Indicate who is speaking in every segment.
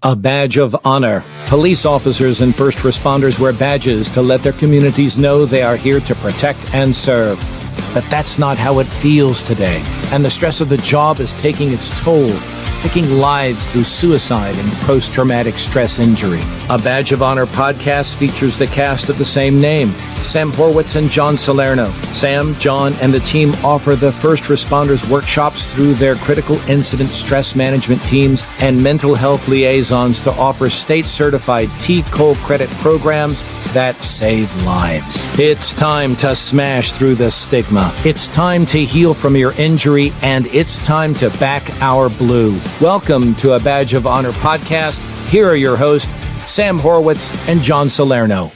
Speaker 1: A badge of honor. Police officers and first responders wear badges to let their communities know they are here to protect and serve. But that's not how it feels today, and the stress of the job is taking its toll, taking lives through suicide and post-traumatic stress injury. A Badge of Honor podcast features the cast of the same name, Sam Horwitz and John Salerno. Sam, John, and the team offer the first responders workshops through their critical incident stress management teams and mental health liaisons to offer state-certified T-COLE credit programs that save lives. It's time to smash through the stigma. It's time to heal from your injury, and it's time to back our blue. Welcome to A Badge of Honor podcast. Here are your hosts, Sam Horwitz and John Salerno.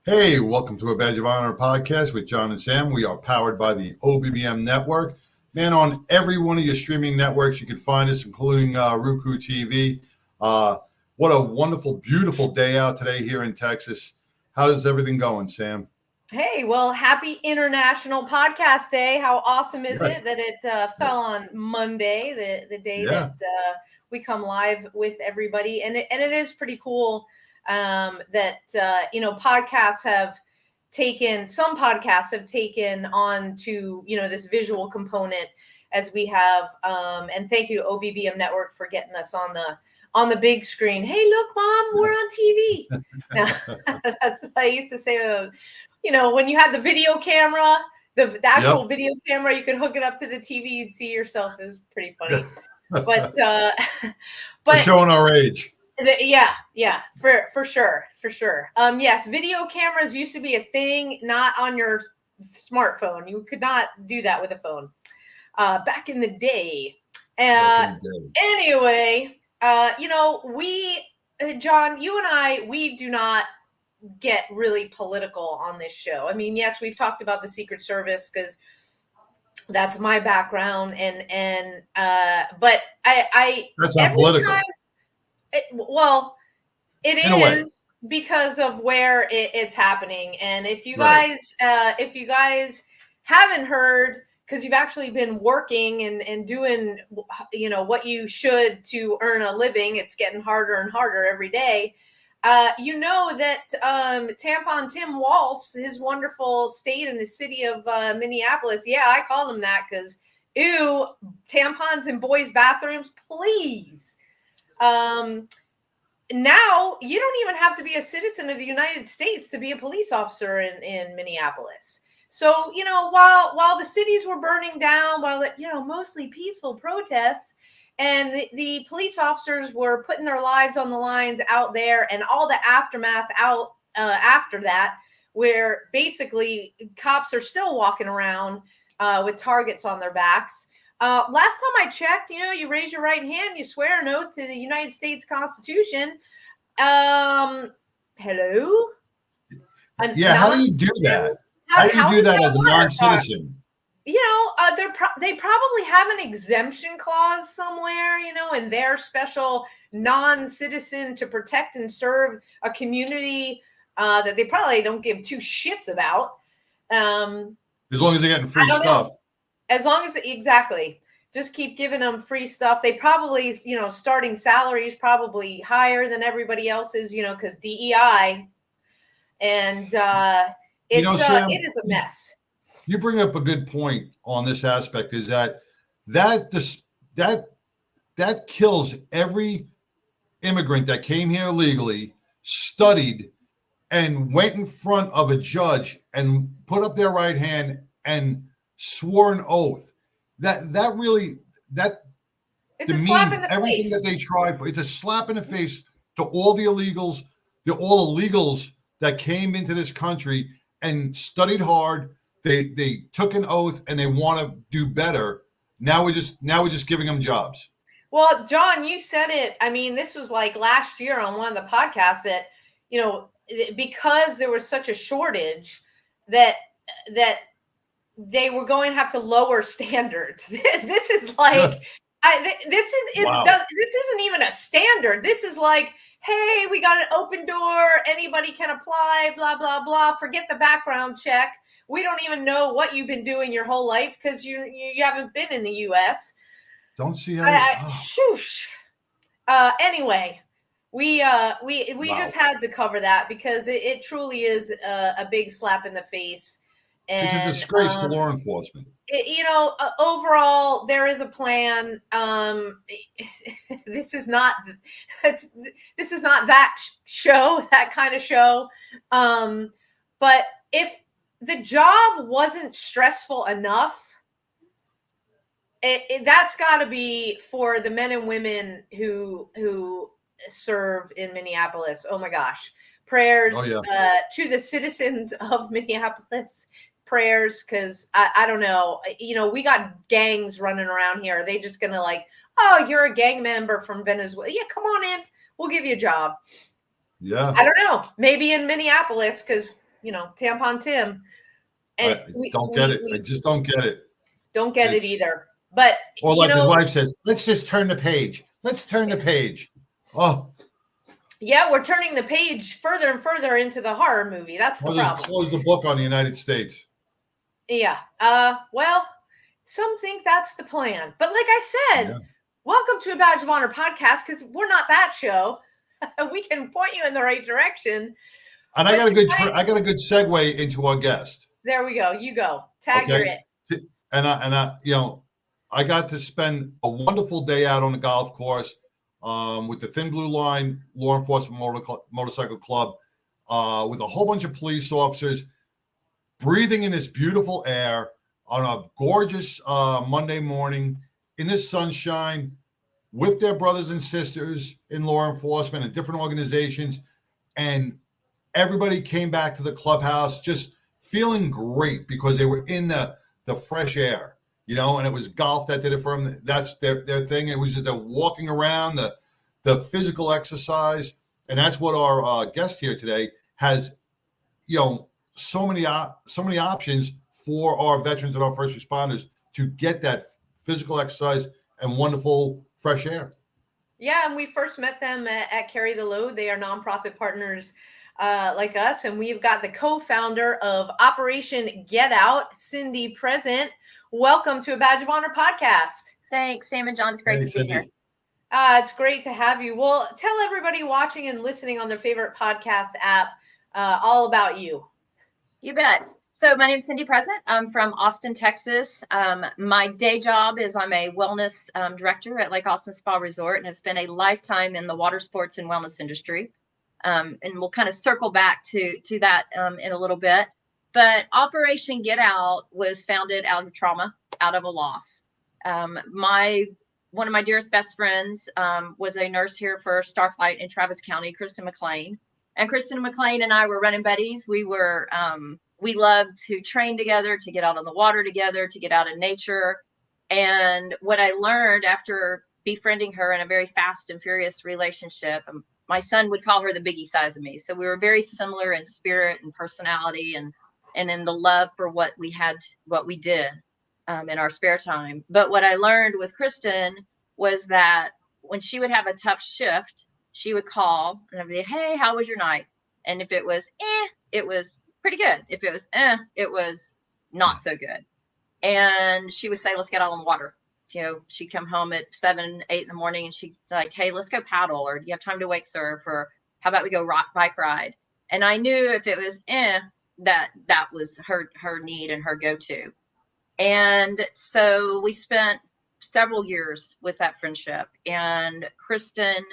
Speaker 2: Hey, welcome to A Badge of Honor podcast with John and Sam. We are powered by the OBBM network. Man, on every one of your streaming networks, you can find us, including Roku TV. What a wonderful, beautiful day out today here in Texas. How's everything going, Sam?
Speaker 3: Hey, well, happy International Podcast Day. How awesome is it that it fell on Monday, the day that we come live with everybody. And it is pretty cool that, podcasts have taken, some podcasts have taken on to, this visual component as we have. And thank you, OBBM Network, for getting us on the big screen. Hey, look, Mom, we're on TV. That's what I used to say. When you had the video camera, the actual video camera, you could hook it up to the TV. You'd see yourself. It was pretty funny. But
Speaker 2: we're showing our age.
Speaker 3: Yeah, for sure. Yes, video cameras used to be a thing, not on your smartphone. You could not do that with a phone back in the day. Anyway, John, you and I, we do not get really political on this show. I mean, yes, we've talked about the Secret Service because that's my background, but
Speaker 2: that's not political.
Speaker 3: It is because of where it's happening. And if you guys haven't heard, because you've actually been working and doing, what you should to earn a living, it's getting harder and harder every day. That Tampon Tim Walz, his wonderful state in the city of Minneapolis. Yeah, I called him that because, ew, tampons in boys' bathrooms, please. Now you don't even have to be a citizen of the United States to be a police officer in Minneapolis. So, while the cities were burning down, mostly peaceful protests, and the police officers were putting their lives on the lines out there, and all the aftermath after that, where basically cops are still walking around with targets on their backs. Last time I checked, you raise your right hand, you swear an oath to the United States Constitution. Hello?
Speaker 2: How do you do that? How do you do that as a non-citizen?
Speaker 3: They probably have an exemption clause somewhere, in their special non-citizen to protect and serve a community that they probably don't give two shits about.
Speaker 2: As long as they're getting free stuff.
Speaker 3: As long as, exactly. Just keep giving them free stuff. They probably, starting salary is probably higher than everybody else's, because DEI. And
Speaker 2: Sam,
Speaker 3: it is a mess.
Speaker 2: You bring up a good point on this aspect, is that kills every immigrant that came here illegally, studied, and went in front of a judge and put up their right hand and swore an oath. That
Speaker 3: it's
Speaker 2: demeans everything that they tried for. It's a slap in the face to all the illegals, all illegals that came into this country and studied hard. They took an oath and they want to do better. Now we're just giving them jobs.
Speaker 3: Well, John, you said it. I mean, this was like last year on one of the podcasts that, because there was such a shortage that they were going to have to lower standards. This is like, this isn't even a standard. This is like, hey, we got an open door. Anybody can apply, blah, blah, blah. Forget the background check. We don't even know what you've been doing your whole life because you haven't been in the U.S.
Speaker 2: Don't see how.
Speaker 3: Anyway, we
Speaker 2: Wow.
Speaker 3: just had to cover that because it truly is a big slap in the face.
Speaker 2: It's a
Speaker 3: And
Speaker 2: disgrace to law enforcement.
Speaker 3: overall, there is a plan. This is not this is not that show, that kind of show. But if the job wasn't stressful enough, that's got to be for the men and women who serve in Minneapolis. Oh my gosh. Prayers
Speaker 2: Oh, yeah.
Speaker 3: to the citizens of Minneapolis. Prayers, because I don't know. We got gangs running around here. Are they just going to oh, you're a gang member from Venezuela. Yeah, come on in. We'll give you a job.
Speaker 2: Yeah.
Speaker 3: I don't know. Maybe in Minneapolis because, Tampon Tim. And
Speaker 2: I don't get it. I just don't get it.
Speaker 3: Don't get it either. But,
Speaker 2: or like his wife says, let's just turn the page. Let's turn the page. Oh.
Speaker 3: Yeah, we're turning the page further and further into the horror movie. That's the problem.
Speaker 2: Just close the book on the United States.
Speaker 3: Yeah. Well, some think that's the plan. But like I said, welcome to a Badge of Honor podcast, because we're not that show. We can point you in the right direction.
Speaker 2: And I got a good segue into our guest.
Speaker 3: There we go. You go. Tag your it.
Speaker 2: And I got to spend a wonderful day out on the golf course with the Thin Blue Line Law Enforcement Motorcycle Club with a whole bunch of police officers breathing in this beautiful air on a gorgeous Monday morning in the sunshine with their brothers and sisters in law enforcement and different organizations. And everybody came back to the clubhouse just feeling great because they were in the fresh air, and it was golf that did it for them. That's their thing. It was just the walking around, the physical exercise. And that's what our guest here today has, so many options for our veterans and our first responders to get that physical exercise and wonderful fresh air.
Speaker 3: Yeah, and we first met them at Carry the Load. They are nonprofit partners like us, and we've got the co-founder of Operation Get Out, Cindy Present. Welcome to a Badge of Honor podcast.
Speaker 4: Thanks, Sam and John. It's great to be here.
Speaker 3: It's great to have you. Well, tell everybody watching and listening on their favorite podcast app all about you.
Speaker 4: You bet. So my name is Cindy Present. I'm from Austin, Texas. My day job is I'm a wellness director at Lake Austin Spa Resort, and have spent a lifetime in the water sports and wellness industry. And we'll kind of circle back to that in a little bit. But Operation Get Out was founded out of trauma, out of a loss. One of my dearest best friends was a nurse here for Starflight in Travis County, Kristen McLean. And Kristen McLean and I were running buddies. We loved to train together, to get out on the water together, to get out in nature. And what I learned after befriending her in a very fast and furious relationship, my son would call her the Biggie size of me. So we were very similar in spirit and personality and in the love for what we did in our spare time. But what I learned with Kristen was that when she would have a tough shift, she would call and I'd be, hey, how was your night? And if it was, it was pretty good. If it was, it was not so good. And she would say, let's get out on the water. She'd come home at 7, 8 in the morning and she's like, hey, let's go paddle, or do you have time to wake surf, or how about we go bike ride? And I knew if it was that was her need and her go-to. And so we spent several years with that friendship. And Kristen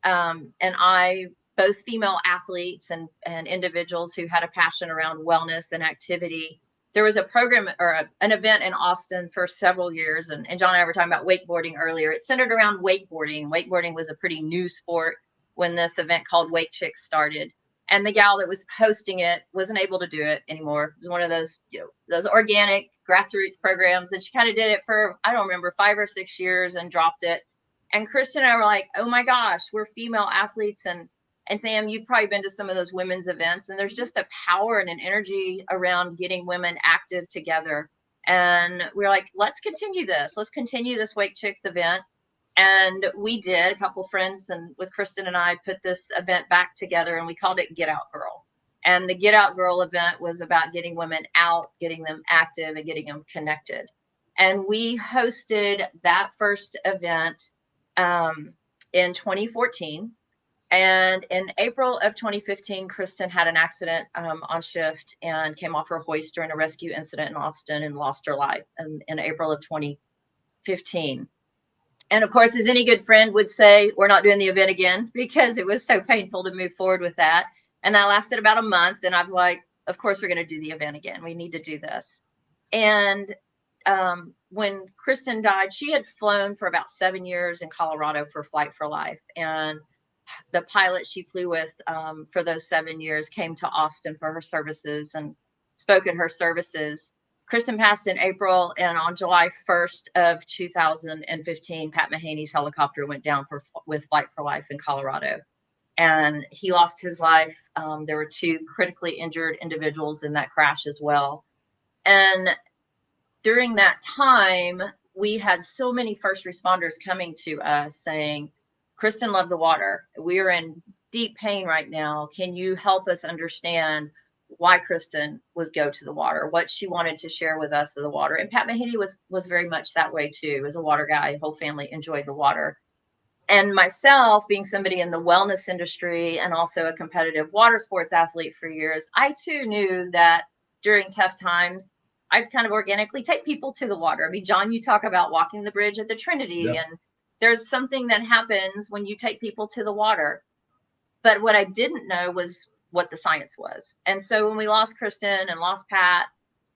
Speaker 4: and I, both female athletes and individuals who had a passion around wellness and activity. There was a program or an event in Austin for several years. And John and I were talking about wakeboarding earlier. It centered around wakeboarding. Wakeboarding was a pretty new sport when this event called Wake Chicks started. And the gal that was hosting it wasn't able to do it anymore. It was one of those, those organic grassroots programs. And she kind of did it for, I don't remember, 5 or 6 years and dropped it. And Kristen and I were like, oh my gosh, we're female athletes. And Sam, you've probably been to some of those women's events, and there's just a power and an energy around getting women active together. And we were like, let's continue this. Let's continue this Wake Chicks event. And we did. A couple friends and with Kristen and I put this event back together, and we called it Get Out Girl. And the Get Out Girl event was about getting women out, getting them active, and getting them connected. And we hosted that first event in 2014. And in April of 2015, Kristen had an accident on shift and came off her hoist during a rescue incident in Austin and lost her life in April of 2015. And of course, as any good friend would say, we're not doing the event again because it was so painful to move forward with that. And that lasted about a month. And I was like, of course, we're going to do the event again. We need to do this. And when Kristen died, she had flown for about 7 years in Colorado for Flight for Life. And the pilot she flew with for those 7 years came to Austin for her services and spoke at her services. Kristen passed in April, and on July 1st of 2015, Pat Mahaney's helicopter went down with Flight for Life in Colorado. And he lost his life. There were 2 critically injured individuals in that crash as well. And during that time, we had so many first responders coming to us saying, Kristen loved the water. We are in deep pain right now. Can you help us understand why Kristen would go to the water, what she wanted to share with us of the water? And Pat Mahaney was very much that way too. As a water guy, whole family enjoyed the water. And myself, being somebody in the wellness industry and also a competitive water sports athlete for years, I too knew that during tough times, I'd kind of organically take people to the water. I mean, John, you talk about walking the bridge at the Trinity, and there's something that happens when you take people to the water. But what I didn't know was what the science was. And so when we lost Kristen and lost Pat,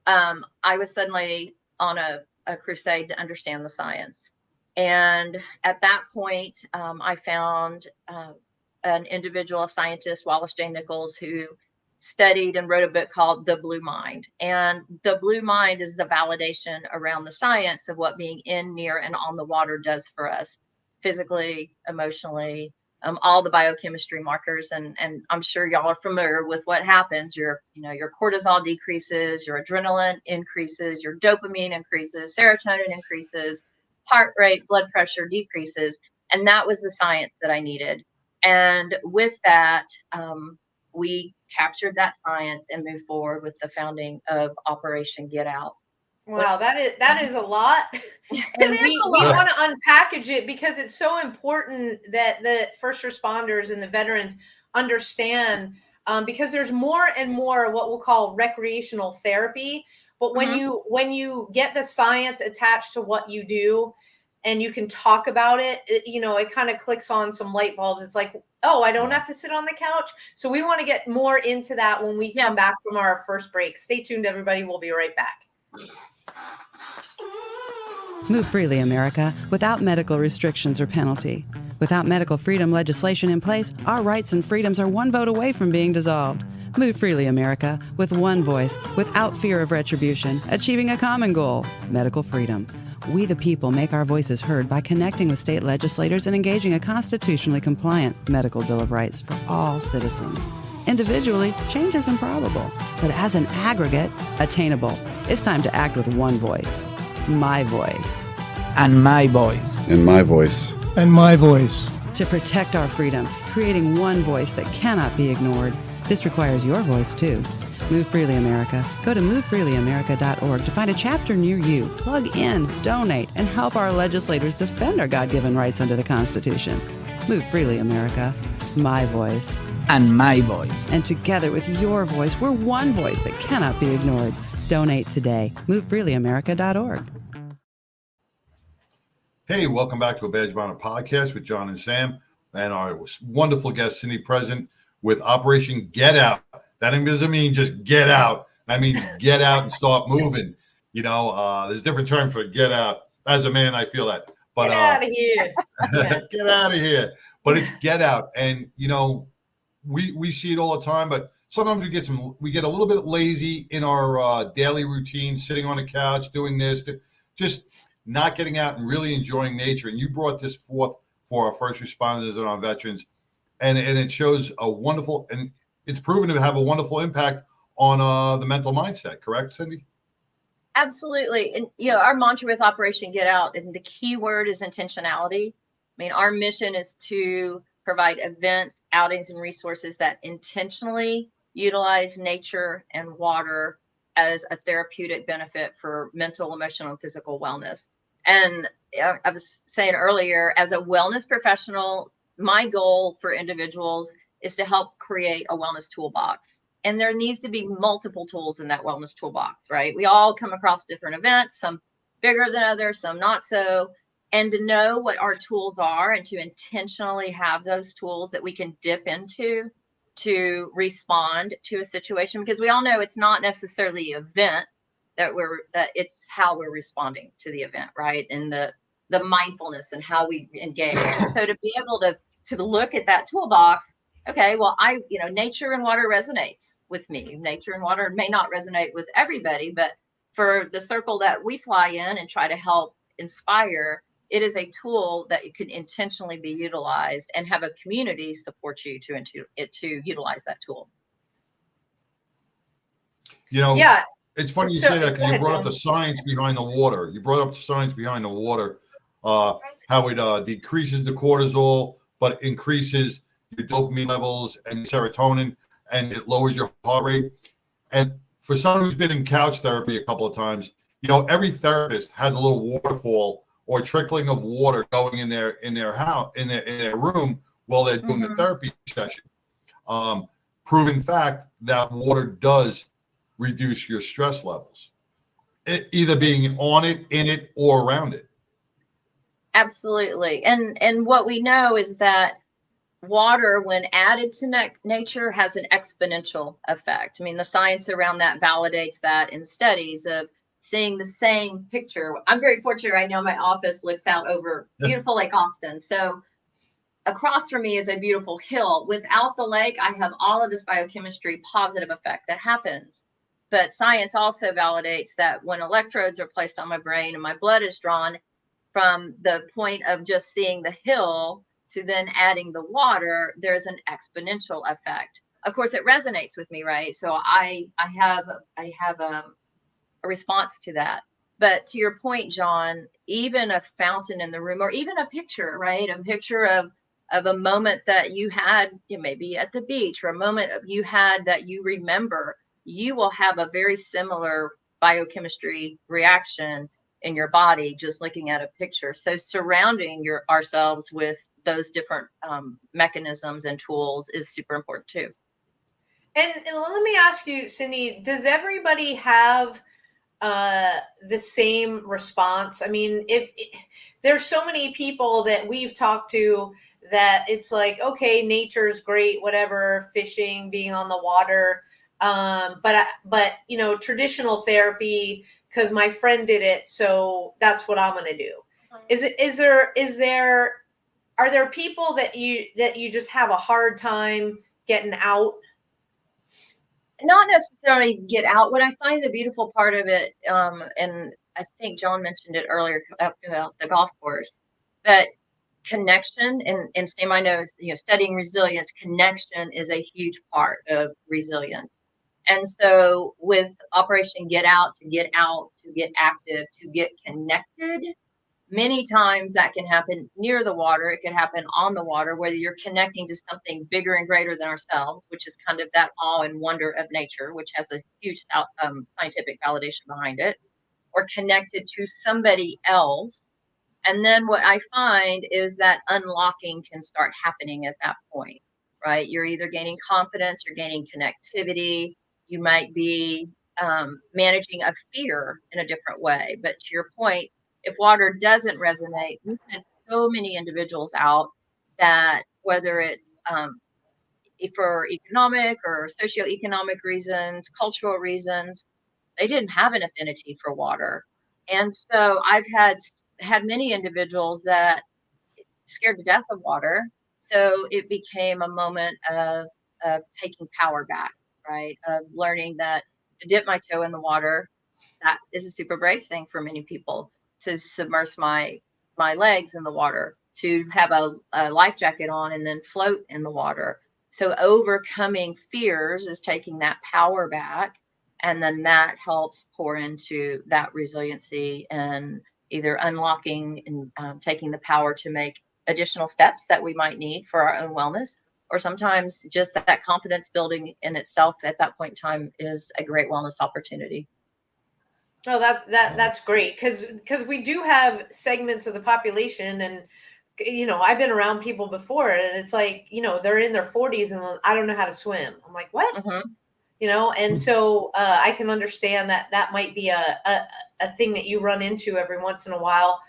Speaker 4: I was suddenly on a crusade to understand the science. And at that point, I found an individual, a scientist, Wallace J. Nichols, who studied and wrote a book called The Blue Mind. And the blue mind is the validation around the science of what being in, near, and on the water does for us physically, emotionally, all the biochemistry markers. And I'm sure y'all are familiar with what happens. Your cortisol decreases, your adrenaline increases, your dopamine increases, serotonin increases, heart rate, blood pressure decreases. And that was the science that I needed. And with that, we captured that science and moved forward with the founding of Operation Get Out.
Speaker 3: Wow, that is a lot. And we want to unpackage it because it's so important that the first responders and the veterans understand, because there's more and more what we'll call recreational therapy. But when you get the science attached to what you do and you can talk about it, it kind of clicks on some light bulbs. It's like, oh, I don't have to sit on the couch. So we want to get more into that when we come back from our first break. Stay tuned, everybody. We'll be right back.
Speaker 5: Move freely, America, without medical restrictions or penalty. Without medical freedom legislation in place, our rights and freedoms are one vote away from being dissolved. Move freely, America, with one voice, without fear of retribution, achieving a common goal, medical freedom. We the people make our voices heard by connecting with state legislators and engaging a constitutionally compliant medical Bill of Rights for all citizens. Individually, change is improbable, but as an aggregate, attainable. It's time to act with one voice. My voice.
Speaker 6: And my voice.
Speaker 7: And my voice.
Speaker 6: And my voice.
Speaker 5: To protect our freedom, creating one voice that cannot be ignored. This requires your voice, too. Move Freely America. Go to movefreelyamerica.org to find a chapter near you. Plug in, donate, and help our legislators defend our God-given rights under the Constitution. Move Freely America. My voice.
Speaker 6: And my voice.
Speaker 5: And together with your voice, we're one voice that cannot be ignored. Donate today. MoveFreelyAmerica.org.
Speaker 2: Hey, welcome back to a Badge of Honor podcast with John and Sam and our wonderful guest, Cindy, present with Operation Get Out. That doesn't mean just get out. That means get out and start moving. There's a different term for get out. As a man, I feel that. But
Speaker 3: get out of here.
Speaker 2: Get out of here. But it's get out. And, we see it all the time, but sometimes we get a little bit lazy in our daily routine, sitting on the couch, doing this, just not getting out and really enjoying nature. And you brought this forth for our first responders and our veterans. And it shows a wonderful, and it's proven to have a wonderful impact on the mental mindset. Correct, Cindy?
Speaker 4: Absolutely. And, our mantra with Operation Get Out, and the key word is intentionality. I mean, our mission is to provide events, outings, and resources that intentionally utilize nature and water as a therapeutic benefit for mental, emotional, and physical wellness. And I was saying earlier, as a wellness professional, my goal for individuals is to help create a wellness toolbox. And there needs to be multiple tools in that wellness toolbox, right? We all come across different events, some bigger than others, some not so. And to know what our tools are and to intentionally have those tools that we can dip into to respond to a situation, because we all know it's not necessarily the event that it's how we're responding to the event, right? And the mindfulness and how we engage. So to be able to look at that toolbox, okay, well, nature and water resonates with me. Nature and water may not resonate with everybody, but for the circle that we fly in and try to help inspire, it is a tool that it could intentionally be utilized and have a community support you to utilize that tool.
Speaker 3: Yeah.
Speaker 2: It's funny you say that because you brought up the science behind the water. You brought up the science behind the water, how it decreases the cortisol, but increases your dopamine levels and serotonin, and it lowers your heart rate. And for someone who's been in couch therapy a couple of times, every therapist has a little waterfall or trickling of water going in their house, in their room while they're doing the therapy session. Proven fact that water does reduce your stress levels, either being on it, in it, or around it.
Speaker 4: Absolutely. And what we know is that water, when added to nature, has an exponential effect. I mean, the science around that validates that in studies of seeing the same picture. I'm very fortunate right now. My office looks out over beautiful Lake Austin. So across from me is a beautiful hill. Without the lake, I have all of this biochemistry positive effect that happens. But science also validates that when electrodes are placed on my brain and my blood is drawn, from the point of just seeing the hill to then adding the water, there's an exponential effect. Of course, it resonates with me, right? So I have a response to that. But to your point, John, even a fountain in the room, or even a picture, right? A picture of a moment that you had, maybe at the beach, or a moment you had that you remember, you will have a very similar biochemistry reaction in your body just looking at a picture. So surrounding ourselves with those different mechanisms and tools is super important too.
Speaker 3: And let me ask you, Cindy, does everybody have the same response? I mean, if there's so many people that we've talked to that it's like, okay, nature's great, whatever, fishing, being on the water. But traditional therapy, because my friend did it, so that's what I'm going to do. Are there people that you just have a hard time getting out?
Speaker 4: Not necessarily get out. What I find the beautiful part of it, and I think John mentioned it earlier about the golf course, but connection, and Sam, I know, studying resilience, connection is a huge part of resilience. And so with Operation Get Out, to get active, to get connected, many times that can happen near the water. It can happen on the water, whether you're connecting to something bigger and greater than ourselves, which is kind of that awe and wonder of nature, which has a huge scientific validation behind it, or connected to somebody else. And then what I find is that unlocking can start happening at that point, right? You're either gaining confidence, you're gaining connectivity, you might be managing a fear in a different way. But to your point, if water doesn't resonate, we've had so many individuals out that, whether it's for economic or socioeconomic reasons, cultural reasons, they didn't have an affinity for water. And so I've had many individuals that scared to death of water. So it became a moment of taking power back, right? Of learning that to dip my toe in the water, that is a super brave thing for many people. To submerge my legs in the water, to have a life jacket on and then float in the water. So overcoming fears is taking that power back. And then that helps pour into that resiliency and either unlocking and taking the power to make additional steps that we might need for our own wellness, or sometimes just that confidence building in itself at that point in time is a great wellness opportunity.
Speaker 3: Oh, that's great because we do have segments of the population, and I've been around people before, and it's like they're in their 40s and I don't know how to swim. I'm like, what? And so I can understand that might be a thing that you run into every once in a while.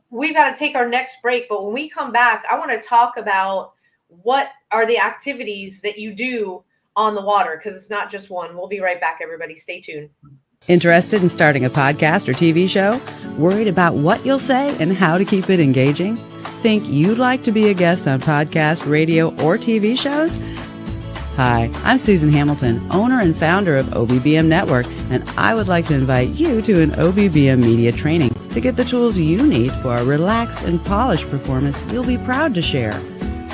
Speaker 3: We've got to take our next break, but when we come back, I want to talk about what are the activities that you do on the water, because it's not just one. We'll be right back, everybody. Stay tuned.
Speaker 5: Interested in starting a podcast or TV show? Worried about what you'll say and how to keep it engaging? Think you'd like to be a guest on podcast, radio, or TV shows? Hi, I'm Susan Hamilton, owner and founder of OBBM Network, and I would like to invite you to an OBBM media training to get the tools you need for a relaxed and polished performance you'll be proud to share.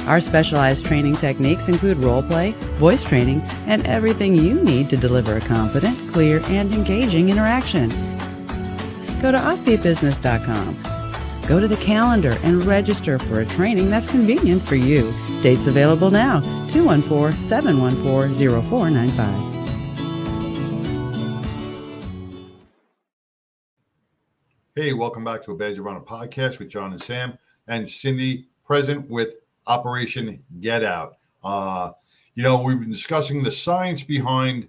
Speaker 5: Our specialized training techniques include role play, voice training, and everything you need to deliver a confident, clear, and engaging interaction. Go to offbeatbusiness.com. Go to the calendar and register for a training that's convenient for you. Dates available now, 214-714-0495.
Speaker 2: Hey, welcome back to A Badge of Honor podcast with John and Sam and Cindy, present with Operation Get Out. We've been discussing the science behind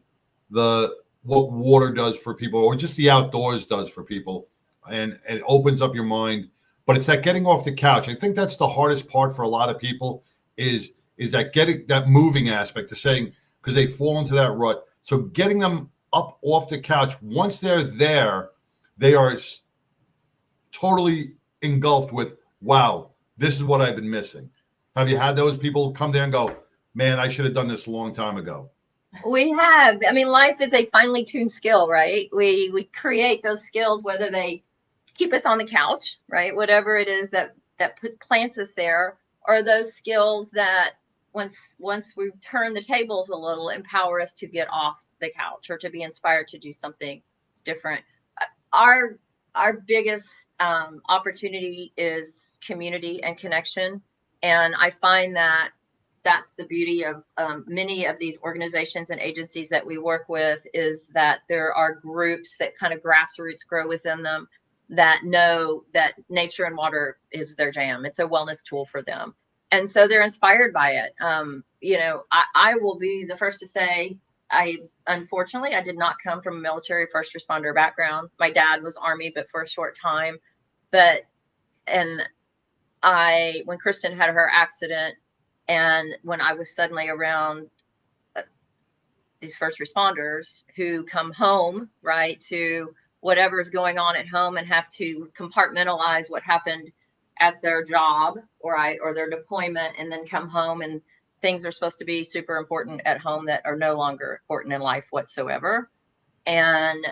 Speaker 2: what water does for people, or just the outdoors does for people, and it opens up your mind. But it's that getting off the couch. I think that's the hardest part for a lot of people is that getting that moving aspect to saying, because they fall into that rut. So getting them up off the couch, once they're there, they are totally engulfed with, wow, this is what I've been missing. Have you had those people come there and go, man, I should have done this a long time ago?
Speaker 4: We have. I mean, life is a finely tuned skill, right? We create those skills, whether they keep us on the couch, right? Whatever it is that plants us there, or those skills that once we turn the tables a little, empower us to get off the couch or to be inspired to do something different. Our biggest opportunity is community and connection. And I find that that's the beauty of many of these organizations and agencies that we work with, is that there are groups that kind of grassroots grow within them that know that nature and water is their jam. It's a wellness tool for them. And so they're inspired by it. I will be the first to say, unfortunately, I did not come from a military first responder background. My dad was Army, but for a short time. When Kristen had her accident, and when I was suddenly around these first responders who come home, right, to whatever's going on at home and have to compartmentalize what happened at their job or their deployment, and then come home and things are supposed to be super important at home that are no longer important in life whatsoever. And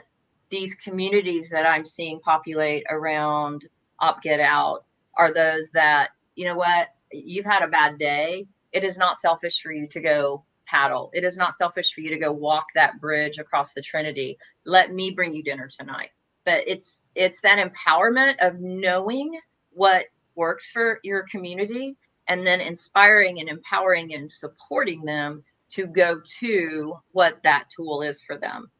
Speaker 4: these communities that I'm seeing populate around Op Get Out are those that, you know what, you've had a bad day. It is not selfish for you to go paddle. It is not selfish for you to go walk that bridge across the Trinity. Let me bring you dinner tonight. But it's that empowerment of knowing what works for your community, and then inspiring and empowering and supporting them to go to what that tool is for them.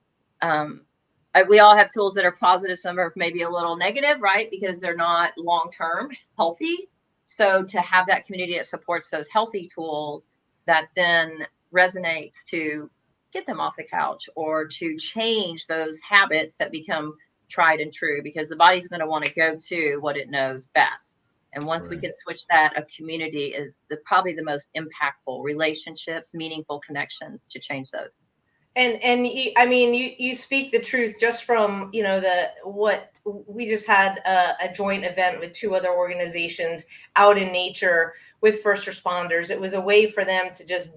Speaker 4: We all have tools that are positive. Some are maybe a little negative, right? Because they're not long-term healthy. So to have that community that supports those healthy tools, that then resonates to get them off the couch or to change those habits that become tried and true, because the body's going to want to go to what it knows best. And once we can switch that, a community is probably the most impactful relationships, meaningful connections to change those.
Speaker 3: And you speak the truth just from, what we just had a joint event with two other organizations out in nature with first responders. It was a way for them to just,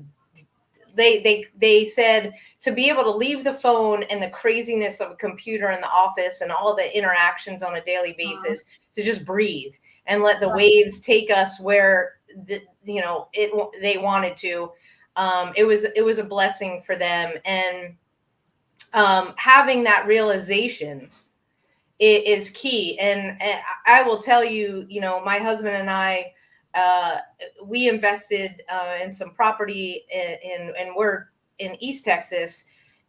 Speaker 3: they said to be able to leave the phone and the craziness of a computer in the office and all the interactions on a daily basis, to just breathe and let the waves take us where they wanted to. It was a blessing for them, and having that realization is key. And I will tell you, my husband and I, we invested in some property and we're in East Texas,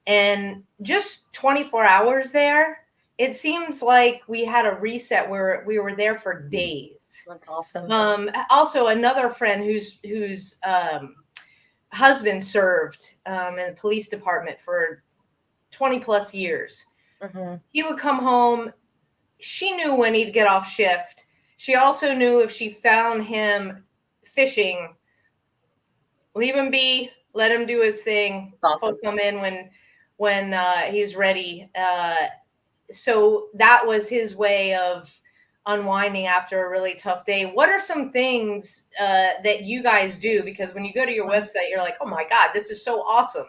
Speaker 3: and just 24 hours there, it seems like we had a reset where we were there for days.
Speaker 4: That's awesome.
Speaker 3: Also, another friend whose husband served in the police department for 20 plus years.
Speaker 4: Mm-hmm.
Speaker 3: He would come home. She knew when he'd get off shift. She also knew if she found him fishing, leave him be, let him do his thing.
Speaker 4: Awesome.
Speaker 3: He'll come in when he's ready. So that was his way of unwinding after a really tough day. What are some things that you guys do? Because when you go to your website, you're like, oh my God, this is so awesome.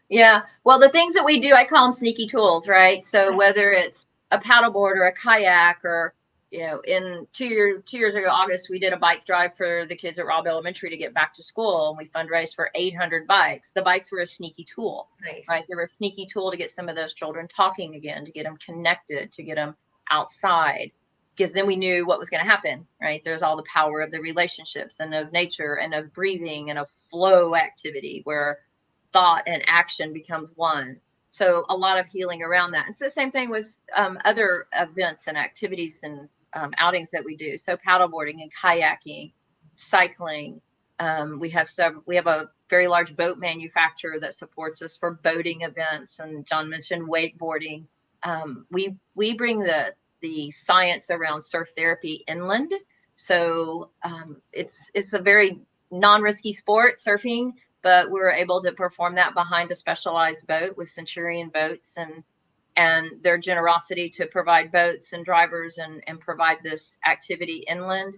Speaker 4: Yeah. Well, the things that we do, I call them sneaky tools, right? So whether it's a paddleboard or a kayak, or, you know, in 2 years ago, August, we did a bike drive for the kids at Robb Elementary to get back to school. And we fundraised for 800 bikes. The bikes were a sneaky tool,
Speaker 3: Nice.
Speaker 4: right? They were a sneaky tool to get some of those children talking again, to get them connected, to get them outside, because then we knew what was going to happen, right? There's all the power of the relationships and of nature and of breathing and of flow activity where thought and action becomes one. So a lot of healing around that. It's the same thing with other events and activities and outings that we do. So paddleboarding and kayaking, cycling. We have a very large boat manufacturer that supports us for boating events. And John mentioned wakeboarding. We bring the science around surf therapy inland. So it's a very non-risky sport, surfing, but we're able to perform that behind a specialized boat with Centurion boats, and their generosity to provide boats and drivers and provide this activity inland.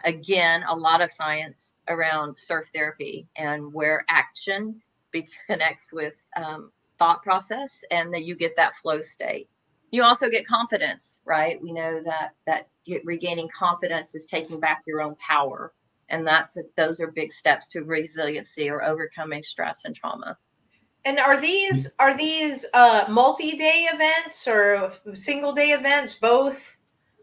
Speaker 4: Again, a lot of science around surf therapy and where action connects with thought process, and that you get that flow state. You also get confidence, right? We know that regaining confidence is taking back your own power. And those are big steps to resiliency or overcoming stress and trauma.
Speaker 3: And are these multi-day events or single-day events? Both?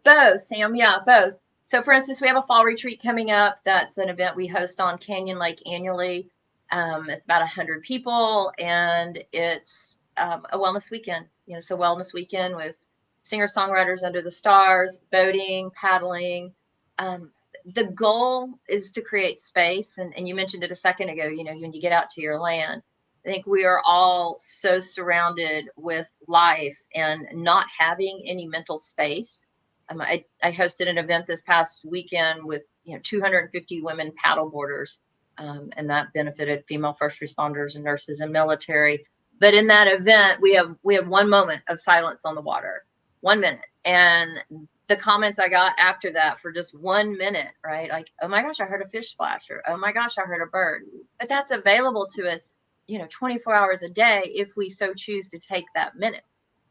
Speaker 4: Both, Sam. Yeah, both. So, for instance, we have a fall retreat coming up. That's an event we host on Canyon Lake annually. It's about 100 people, and it's a wellness weekend. So wellness weekend with singer-songwriters under the stars, boating, paddling. The goal is to create space. And you mentioned it a second ago, when you get out to your land, I think we are all so surrounded with life and not having any mental space. I hosted an event this past weekend with 250 women paddleboarders, and that benefited female first responders and nurses and military. But in that event, we have 1 moment of silence on the water, 1 minute. And the comments I got after that for just 1 minute, right? Like, oh my gosh, I heard a fish splash, or oh my gosh, I heard a bird. But that's available to us, 24 hours a day if we so choose to take that minute.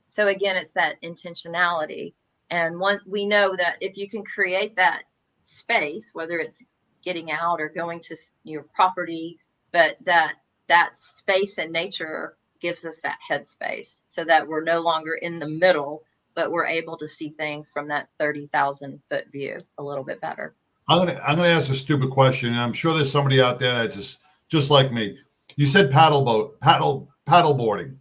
Speaker 4: So again, it's that intentionality. And we know that if you can create that space, whether it's getting out or going to your property, but that space in nature gives us that headspace so that we're no longer in the middle, but we're able to see things from that 30,000 foot view a little bit better.
Speaker 2: I'm gonna ask a stupid question, and I'm sure there's somebody out there that's just like me. You said paddleboarding.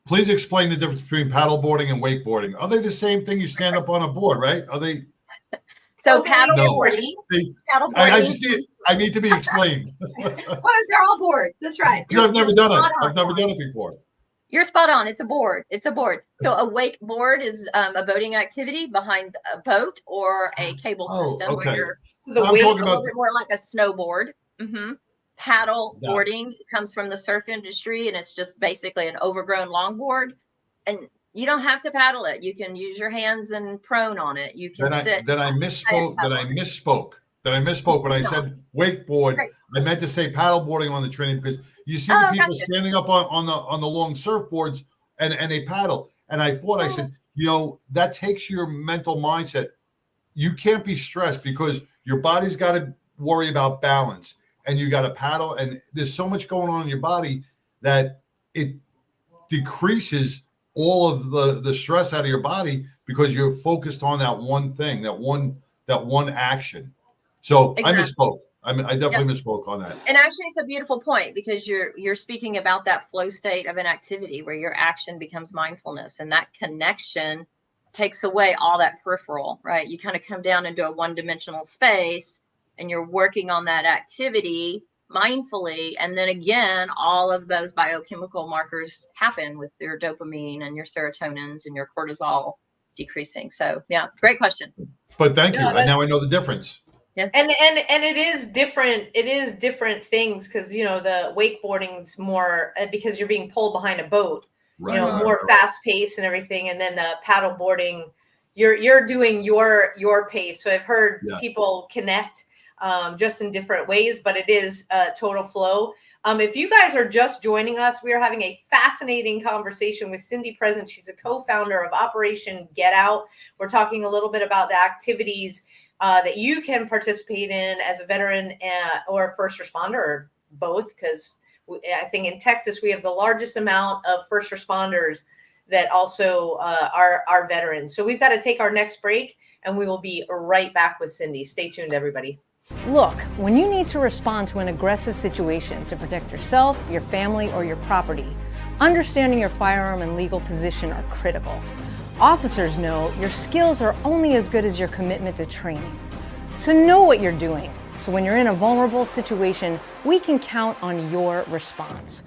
Speaker 2: Please explain the difference between paddleboarding and wakeboarding. Are they the same thing? You stand up on a board, right? Are they?
Speaker 4: So paddleboarding.
Speaker 2: No. I need to be explained.
Speaker 4: Well, they're all boards. That's right.
Speaker 2: Because I've never done it. I've never done it before.
Speaker 4: You're spot on. It's a board. So a wakeboard is a boating activity behind a boat or a cable system
Speaker 2: okay.
Speaker 4: where you're
Speaker 2: I'm talking
Speaker 4: a little bit more like a snowboard. Mm-hmm. Paddle boarding comes from the surf industry, and it's just basically an overgrown longboard. And you don't have to paddle it. You can use your hands and prone on it. You can sit.
Speaker 2: Then I misspoke when I said wakeboard. Right. I meant to say paddleboarding on the Trinity, because you see the people standing up on the long surfboards and they paddle. And I thought, I said, that takes your mental mindset. You can't be stressed because your body's got to worry about balance, and you got to paddle. And there's so much going on in your body that it decreases all of the stress out of your body because you're focused on that one thing, that one action. So exactly. I mean, I definitely misspoke on that.
Speaker 4: And actually, it's a beautiful point because you're speaking about that flow state of an activity where your action becomes mindfulness, and that connection takes away all that peripheral, right? You kind of come down into a one-dimensional space, and you're working on that activity mindfully, and then again, all of those biochemical markers happen with your dopamine and your serotonins and your cortisol decreasing. So, yeah, great question.
Speaker 2: But thank you.
Speaker 3: No,
Speaker 2: And now I know the difference.
Speaker 3: And it is different. It is different things because the wakeboarding's more because you're being pulled behind a boat,
Speaker 2: Right,
Speaker 3: more fast pace and everything. And then the paddle boarding, you're doing your pace. So I've heard people connect just in different ways, but it is total flow. If you guys are just joining us, we are having a fascinating conversation with Cindy Present. She's a co-founder of Operation Get Out. We're talking a little bit about the activities that you can participate in as a veteran or a first responder, or both, because I think in Texas we have the largest amount of first responders that also are veterans. So we've got to take our next break, and we will be right back with Cindy. Stay tuned, everybody.
Speaker 7: Look, when you need to respond to an aggressive situation to protect yourself, your family, or your property, understanding your firearm and legal position are critical. Officers know your skills are only as good as your commitment to training. So know what you're doing. So when you're in a vulnerable situation, we can count on your response.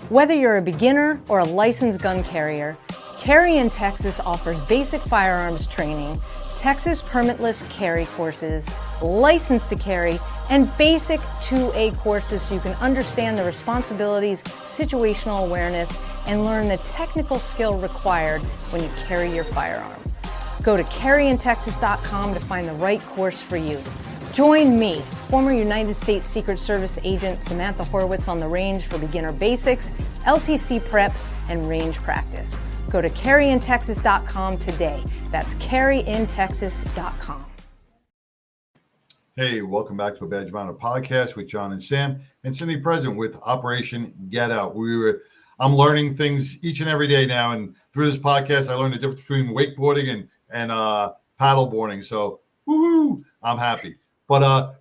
Speaker 7: Whether you're a beginner or a licensed gun carrier, Carry in Texas offers basic firearms training, Texas permitless carry courses, license to carry, and basic 2A courses so you can understand the responsibilities, situational awareness, and learn the technical skill required when you carry your firearm. Go to carryintexas.com to find the right course for you. Join me, former United States Secret Service agent Samantha Horwitz, on the range for beginner basics, LTC prep, and range practice. Go to carryintexas.com today. That's carryintexas.com.
Speaker 2: Hey, welcome back to a Badge of Honor podcast with John and Sam and Cindy Present with Operation Get Out. I'm learning things each and every day now, and through this podcast, I learned the difference between wakeboarding and paddle boarding. So, woohoo! I'm happy. But I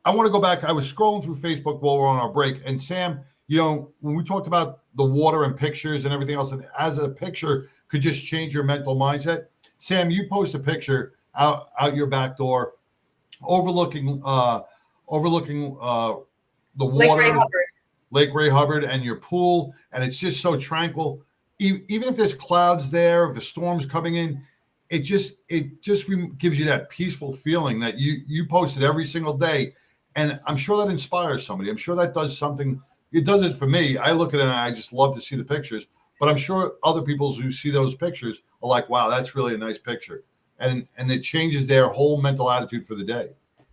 Speaker 2: want to go back. I was scrolling through Facebook while we're on our break, and Sam, when we talked about the water and pictures and everything else, and as a picture could just change your mental mindset. Sam, you post a picture out your back door, overlooking the water, Lake Ray Hubbard, and your pool, and it's just so tranquil. Even if there's clouds there, if a storm's coming in, it just gives you that peaceful feeling that you post it every single day, and I'm sure that inspires somebody. I'm sure that does something. It does it for me. I look at it and I just love to see the pictures, but I'm sure other people who see those pictures are like, wow, that's really a nice picture. And it changes their whole mental attitude for the day.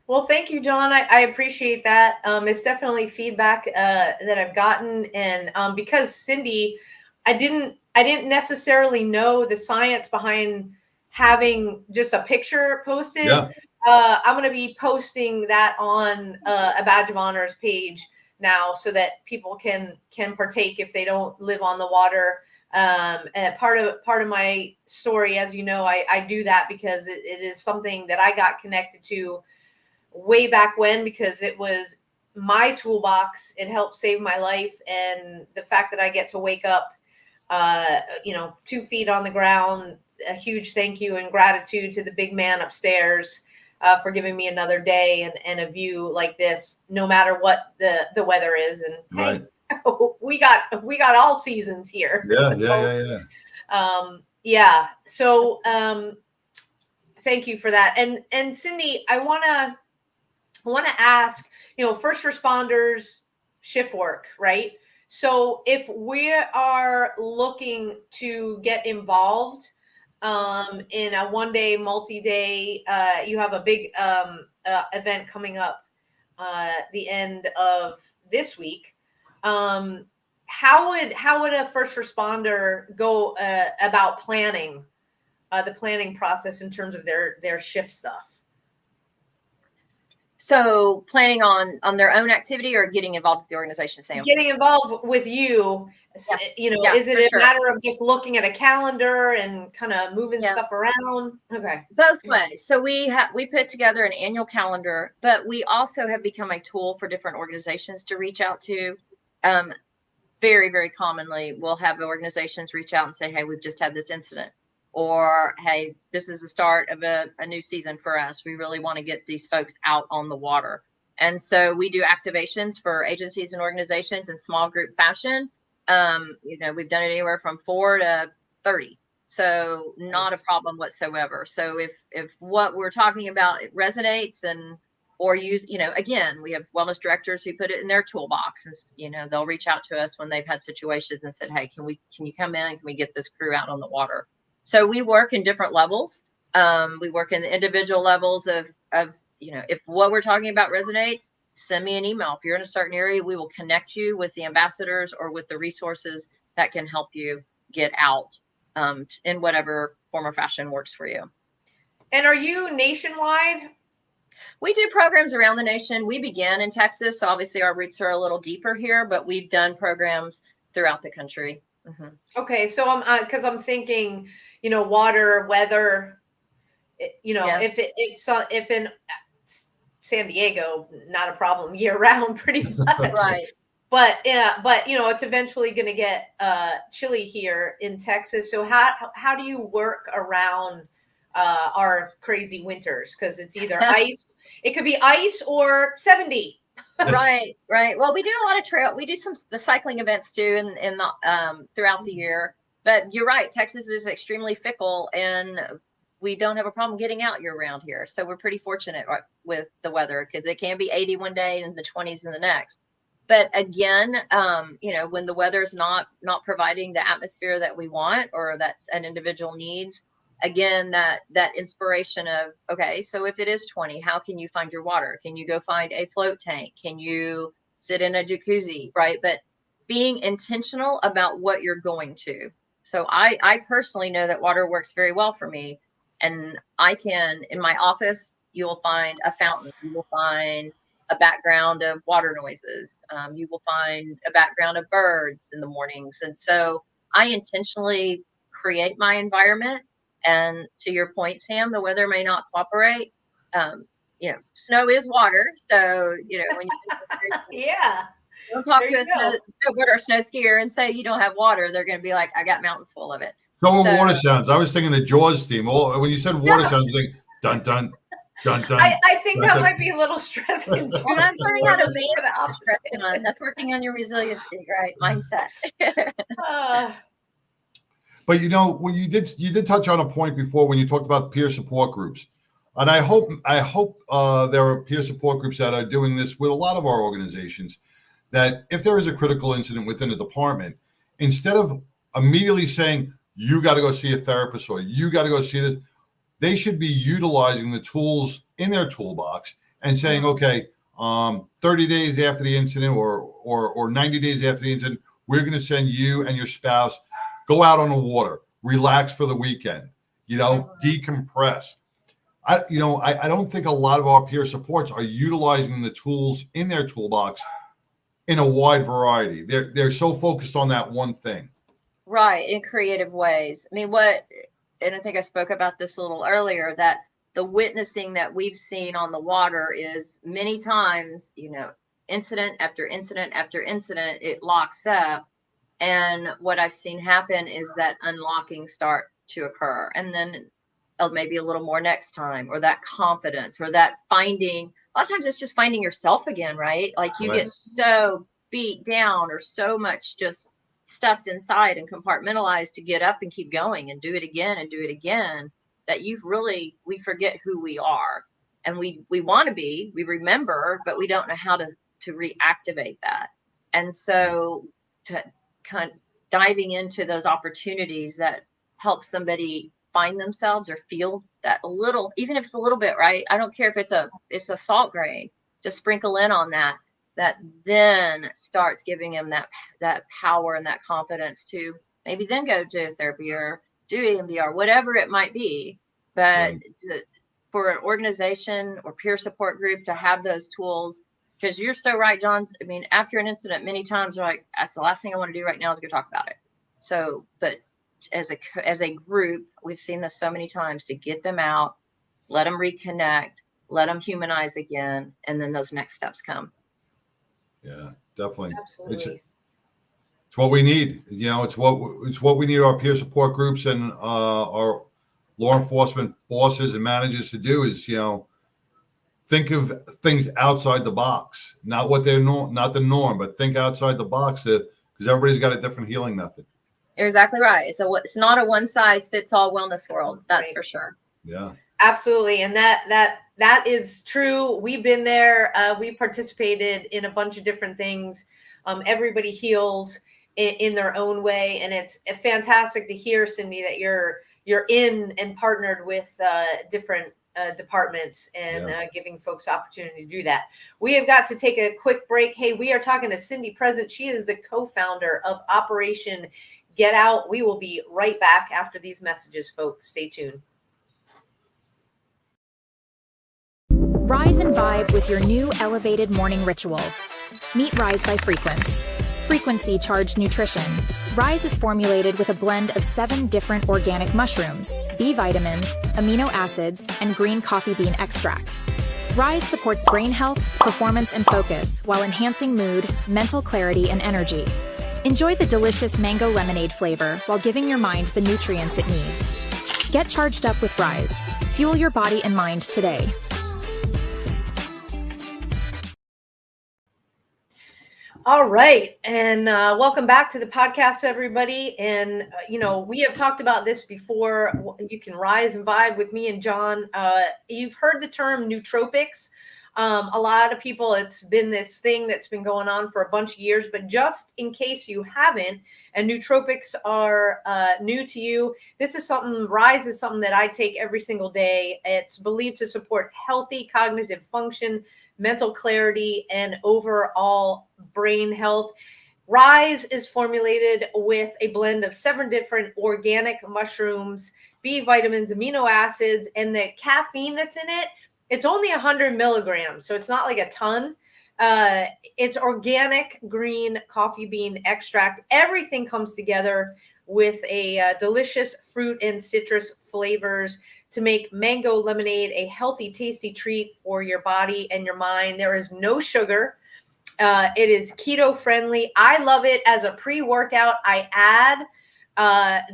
Speaker 3: Well, thank you, John. I appreciate that. It's definitely feedback that I've gotten. And because Cindy, I didn't necessarily know the science behind having just a picture posted.
Speaker 2: Yeah.
Speaker 3: I'm going to be posting that on a Badge of Honors page now so that people can partake if they don't live on the water. And part of my story, as you know, I do that because it is something that I got connected to way back when, because it was my toolbox. It helped save my life. And the fact that I get to wake up, 2 feet on the ground, a huge thank you and gratitude to the big man upstairs for giving me another day and a view like this, no matter what the weather is. And
Speaker 2: right.
Speaker 3: Hey, we got all seasons here.
Speaker 2: Yeah.
Speaker 3: So thank you for that. And Cindy, I want to ask, first responders shift work, right? So if we are looking to get involved in a one-day, multi-day, you have a big event coming up the end of this week. How would a first responder go about planning the planning process in terms of their shift stuff?
Speaker 4: So planning on their own activity or getting involved with the organization, Sam?
Speaker 3: Getting involved with you,
Speaker 4: Yeah,
Speaker 3: is it
Speaker 4: for
Speaker 3: a
Speaker 4: sure.
Speaker 3: matter of just looking at a calendar and kind of moving
Speaker 4: Yeah.
Speaker 3: stuff around? Okay.
Speaker 4: Both ways. So we put together an annual calendar, but we also have become a tool for different organizations to reach out to. Very, very commonly, we'll have organizations reach out and say, hey, we've just had this incident, or hey, this is the start of a new season for us. We really want to get these folks out on the water. And so we do activations for agencies and organizations in small group fashion. We've done it anywhere from 4 to 30. So not a problem whatsoever. So if what we're talking about it resonates, or use, again, we have wellness directors who put it in their toolbox, and they'll reach out to us when they've had situations and said, hey, can you come in? Can we get this crew out on the water? So we work in different levels. We work in the individual levels of if what we're talking about resonates, send me an email. If you're in a certain area, we will connect you with the ambassadors or with the resources that can help you get out in whatever form or fashion works for you.
Speaker 3: And are you nationwide?
Speaker 4: We do programs around the nation. We began in Texas, so obviously our roots are a little deeper here, but we've done programs throughout the country. Mm-hmm.
Speaker 3: Okay, so I'm thinking, water, weather. If in San Diego, not a problem year round, pretty much.
Speaker 4: Right.
Speaker 3: But it's eventually going to get chilly here in Texas. So how do you work around our crazy winters? Because it's either ice, it could be ice or 70.
Speaker 4: Right. Well, we do a lot of we do the cycling events too, in the throughout the year. But you're right, Texas is extremely fickle, and we don't have a problem getting out year round here. So we're pretty fortunate with the weather, because it can be 80 one day and the 20s in the next. But again, when the weather is not providing the atmosphere that we want, or that's an individual needs, again, that inspiration of, okay, so if it is 20, how can you find your water? Can you go find a float tank? Can you sit in a jacuzzi? Right. But being intentional about what you're going to. So I personally know that water works very well for me. And in my office, you'll find a fountain. You will find a background of water noises. You will find a background of birds in the mornings. And so I intentionally create my environment. And to your point, Sam, the weather may not cooperate. Snow is water. So, when you don't talk to a snowboarder or snow skier and say you don't have water, they're going to be like, I got mountains full of it.
Speaker 2: So water sounds. I was thinking the Jaws theme. When you said water sounds, I was like, dun, dun, dun, dun.
Speaker 3: I think that might be a little stressing.
Speaker 4: Well, that's learning how to manage. That's working on your resiliency, right? Mindset.
Speaker 2: But when you did touch on a point before when you talked about peer support groups, and I hope there are peer support groups that are doing this with a lot of our organizations, that if there is a critical incident within a department, instead of immediately saying you got to go see a therapist or you got to go see this, they should be utilizing the tools in their toolbox and saying, okay, 30 days after the incident or 90 days after the incident, we're going to send you and your spouse, go out on the water, relax for the weekend, decompress. I don't think a lot of our peer supports are utilizing the tools in their toolbox in a wide variety. They're so focused on that one thing.
Speaker 4: Right. In creative ways. I mean, and I think I spoke about this a little earlier, that the witnessing that we've seen on the water is many times, incident after incident after incident, it locks up. And what I've seen happen is that unlocking start to occur. And then maybe a little more next time, or that confidence, or that finding. A lot of times it's just finding yourself again, right? Like you get so beat down or so much just stuffed inside and compartmentalized to get up and keep going and do it again that we forget who we are. And we want to be, we remember, but we don't know how to reactivate that. And so to kind of diving into those opportunities that help somebody find themselves or feel that a little, even if it's a little bit, right? I don't care if it's a salt grain, just sprinkle in on that then starts giving them that power and that confidence to maybe then go to therapy or do EMDR, whatever it might be. But for an organization or peer support group to have those tools, because you're so right, John. I mean, after an incident, many times, like, that's the last thing I want to do right now is go talk about it. So, but as a group, we've seen this so many times, to get them out, let them reconnect, let them humanize again, and then those next steps come.
Speaker 2: Yeah, definitely.
Speaker 3: Absolutely.
Speaker 2: It's what we need. You know, it's what we need our peer support groups and our law enforcement bosses and managers to do is, you know, think of things outside the box, not what they're not the norm, but think outside the box, because everybody's got a different healing method.
Speaker 4: You're exactly right. So it's not a one size fits all wellness world. That's
Speaker 3: Right.
Speaker 4: for sure.
Speaker 2: Yeah.
Speaker 3: Absolutely. And that is true. We've been there. We participated in a bunch of different things. Everybody heals in their own way. And it's fantastic to hear, Cindy, that you're in and partnered with different departments and giving folks opportunity to do that. We have got to take a quick break. Hey, we are talking to Cindy Present. She is the co-founder of Operation Get Out. We will be right back after these messages, folks. Stay tuned.
Speaker 8: Rise and vibe with your new elevated morning ritual. Meet Rise by Frequency. Frequency charged nutrition. Rise is formulated with a blend of 7 different organic mushrooms, B vitamins, amino acids, and green coffee bean extract. Rise supports brain health, performance, and focus while enhancing mood, mental clarity, and energy. Enjoy the delicious mango lemonade flavor while giving your mind the nutrients it needs. Get charged up with Rise. Fuel your body and mind today.
Speaker 3: All right. And welcome back to the podcast, everybody. And, we have talked about this before. You can rise and vibe with me and John. You've heard the term nootropics. A lot of people, it's been this thing that's been going on for a bunch of years. But just in case you haven't, and nootropics are new to you, Rise is something that I take every single day. It's believed to support healthy cognitive function, mental clarity, and overall brain health. Rise is formulated with a blend of 7 different organic mushrooms, B vitamins, amino acids, and the caffeine that's in it. It's only 100 milligrams, so it's not like a ton. It's organic green coffee bean extract. Everything comes together with a delicious fruit and citrus flavors to make mango lemonade a healthy, tasty treat for your body and your mind. There is no sugar. It is keto friendly. I love it as a pre-workout. I add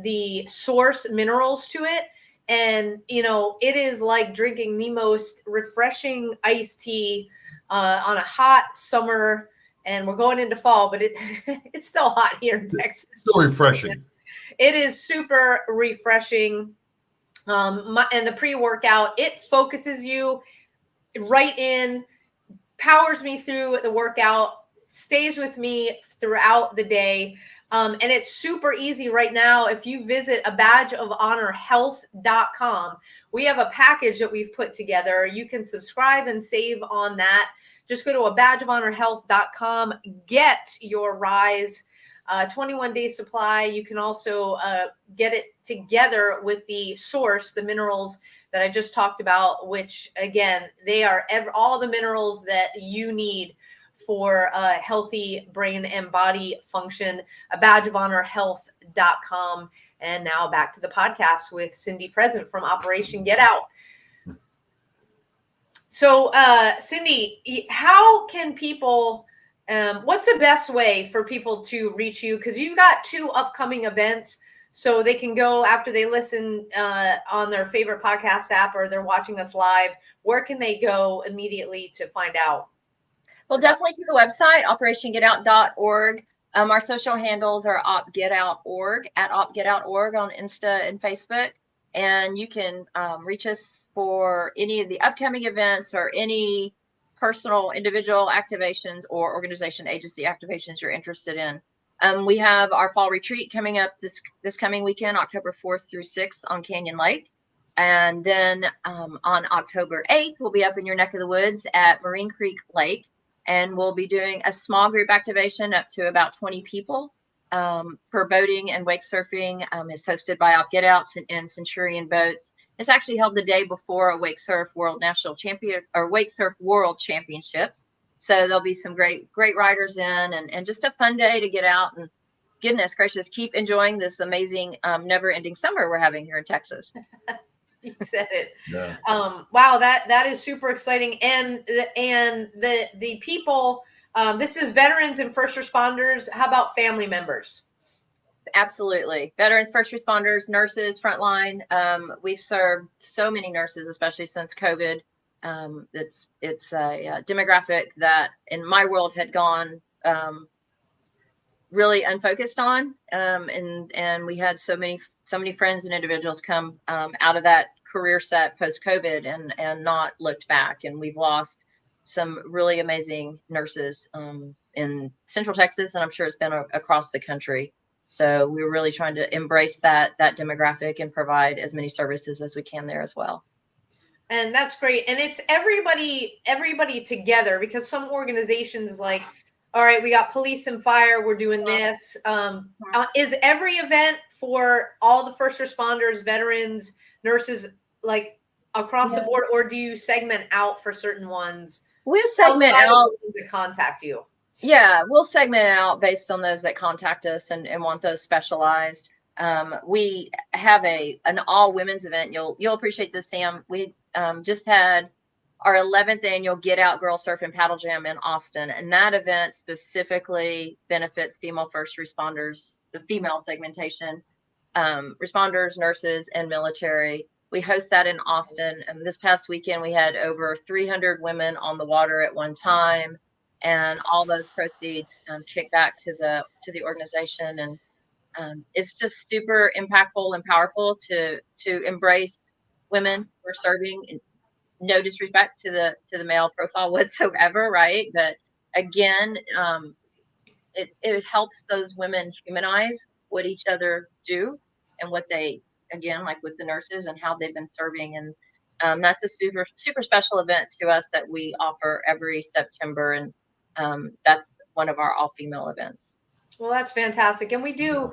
Speaker 3: the source minerals to it. And, it is like drinking the most refreshing iced tea on a hot summer. And we're going into fall, but it's still hot here in Texas.
Speaker 2: It's still refreshing.
Speaker 3: It is super refreshing. And the pre-workout, it focuses you right in, powers me through the workout, stays with me throughout the day. And it's super easy right now. If you visit abadgeofhonorhealth.com, we have a package that we've put together. You can subscribe and save on that. Just go to abadgeofhonorhealth.com, get your Rise 21-day supply. You can also get it together with the source, the minerals that I just talked about, which again, they are all the minerals that you need for healthy brain and body function. abadgeofhonorhealth.com. And now back to the podcast with Cindy Present from Operation Get Out. So, Cindy, how can people, what's the best way for people to reach you? Because you've got 2 upcoming events, so they can go after they listen on their favorite podcast app or they're watching us live. Where can they go immediately to find out?
Speaker 4: Well, definitely to the website, operationgetout.org. Our social handles are opgetout.org, at opgetout.org on Insta and Facebook. And you can reach us for any of the upcoming events or any personal individual activations or organization agency activations you're interested in. We have our fall retreat coming up this coming weekend, October 4th through 6th on Canyon Lake. And then on October 8th, we'll be up in your neck of the woods at Marine Creek Lake. And we'll be doing a small group activation up to about 20 people. for boating and wake surfing. It's hosted by Get Outs and Centurion Boats. It's actually held the day before a wake surf world championships. So there'll be some great riders in, and just a fun day to get out and, goodness gracious, keep enjoying this amazing never ending summer we're having here in Texas.
Speaker 3: You said it.
Speaker 2: Yeah.
Speaker 3: Wow, that is super exciting. And the people, this is veterans and first responders. How about family members?
Speaker 4: Absolutely. Veterans, first responders, nurses, frontline. We've served so many nurses, especially since COVID. It's a demographic that in my world had gone really unfocused on. And we had so many friends and individuals come out of that career set post-COVID and not looked back. And we've lost some really amazing nurses in Central Texas, and I'm sure it's been across the country. So we're really trying to embrace that demographic and provide as many services as we can there as well.
Speaker 3: And that's great. And it's everybody together, because some organizations like, all right, we got police and fire, we're doing this. Is every event for all the first responders, veterans, nurses, like across the board, or do you segment out for certain ones?
Speaker 4: We'll segment out
Speaker 3: to contact you.
Speaker 4: Yeah, we'll segment out based on those that contact us and want those specialized. We have an all women's event. You'll appreciate this, Sam. We just had our 11th annual Get Out Girl Surf and Paddle Jam in Austin, and that event specifically benefits female first responders, the female segmentation, responders, nurses, and military. We host that in Austin, and this past weekend we had over 300 women on the water at one time. And all those proceeds kick back to the organization, and it's just super impactful and powerful to embrace women who are serving. No disrespect to the male profile whatsoever, right? But again, it helps those women humanize what each other do and what they, again, like with the nurses and how they've been serving. And that's a super special event to us that we offer every September, and that's one of our all-female events.
Speaker 3: Well, that's fantastic. And we do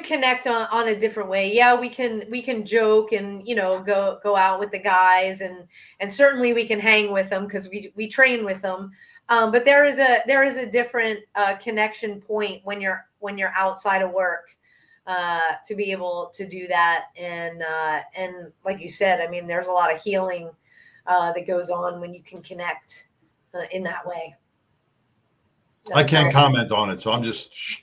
Speaker 3: connect on a different way. Yeah, we can joke and, go out with the guys, and certainly we can hang with them because we train with them. But there is a different connection point when you're outside of work to be able to do that. And like you said, I mean, there's a lot of healing that goes on when you can connect in that way.
Speaker 2: I can't comment on it, so I'm just.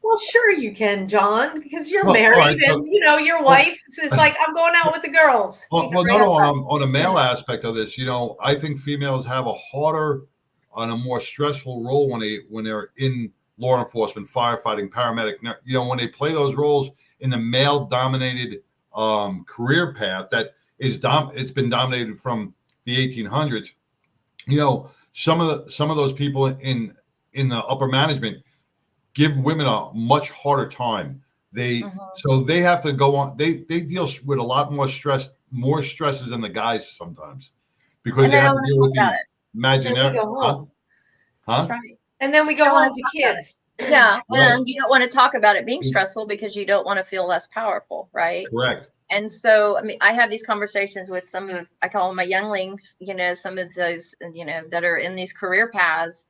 Speaker 3: Well, sure you can, John, because you're married, right, and your wife is like, I'm going out with the girls.
Speaker 2: Well, on a male aspect of this, I think females have a harder and a more stressful role when they're in law enforcement, firefighting, paramedic. When they play those roles in the male-dominated career path that it's been dominated from the 1800s. Some of those people in the upper management give women a much harder time. So they have to go on. They deal with a lot more stresses than the guys sometimes, because they have to deal with the imaginary.
Speaker 3: That's right. And then we go on to kids.
Speaker 4: Yeah, and you don't want to talk about it being stressful because you don't want to feel less powerful, right?
Speaker 2: Correct.
Speaker 4: And so, I have these conversations with some of, I call them my younglings, some of those, that are in these career paths.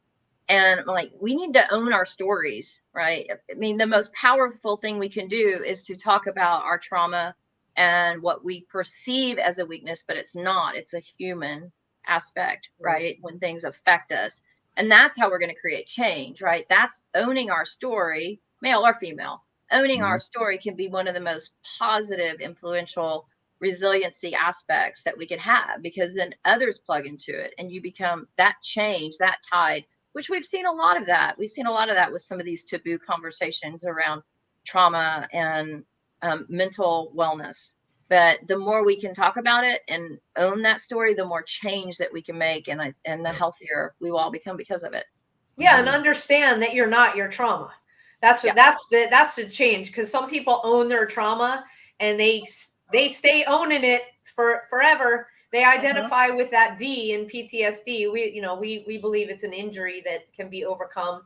Speaker 4: And I'm like, we need to own our stories, right? The most powerful thing we can do is to talk about our trauma and what we perceive as a weakness, but it's not. It's a human aspect, right? When things affect us. And that's how we're going to create change, right? That's owning our story, male or female. Owning our story can be one of the most positive, influential resiliency aspects that we could have, because then others plug into it and you become that change, that tide, which we've seen a lot of that. We've seen a lot of that with some of these taboo conversations around trauma and mental wellness. But the more we can talk about it and own that story, the more change that we can make, and the healthier we will all become because of it.
Speaker 3: Yeah, and understand that you're not your trauma. That's the change, because some people own their trauma and they stay owning it forever. They identify with that D in PTSD. We believe it's an injury that can be overcome.